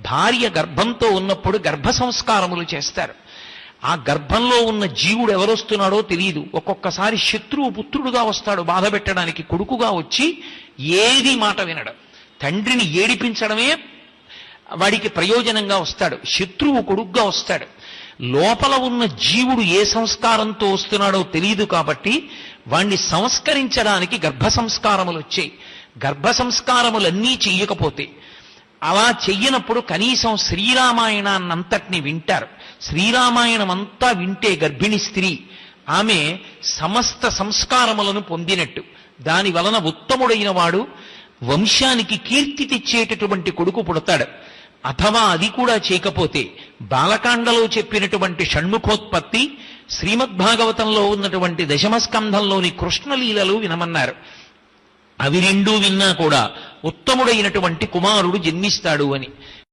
భార్య గర్భంతో ఉన్నప్పుడు గర్భ సంస్కారములు చేస్తారు. ఆ గర్భంలో ఉన్న జీవుడు ఎవరొస్తున్నాడో తెలియదు. ఒక్కొక్కసారి శత్రువు పుత్రుడుగా వస్తాడు బాధ పెట్టడానికి, కొడుకుగా వచ్చి ఏది మాట వినడు. తండ్రిని ఏడిపించడమే వాడికి ప్రయోజనంగా వస్తాడు. శత్రువు కొడుకుగా వస్తాడు. లోపల ఉన్న జీవుడు ఏ సంస్కారంతో వస్తున్నాడో తెలియదు కాబట్టి వాణ్ణి సంస్కరించడానికి గర్భ సంస్కారములు వచ్చాయి. గర్భ సంస్కారములన్నీ చెయ్యకపోతే, అలా చెయ్యనప్పుడు కనీసం శ్రీరామాయణాన్నంతటిని వింటారు. శ్రీరామాయణం అంతా వింటే గర్భిణి స్త్రీ ఆమె సమస్త సంస్కారములను పొందినట్టు. దాని వలన ఉత్తముడైన వాడు వంశానికి కీర్తి తెచ్చేటటువంటి కొడుకు పుడతాడు. అథవా అది కూడా చేయకపోతే బాలకాండలో చెప్పినటువంటి షణ్ముఖోత్పత్తి, శ్రీమద్భాగవతంలో ఉన్నటువంటి దశమస్కంధంలోని కృష్ణలీలలు వినమన్నారు. అవి రెండూ విన్నా కూడా ఉత్తముడైనటువంటి కుమారుడు జన్మిస్తాడు అని.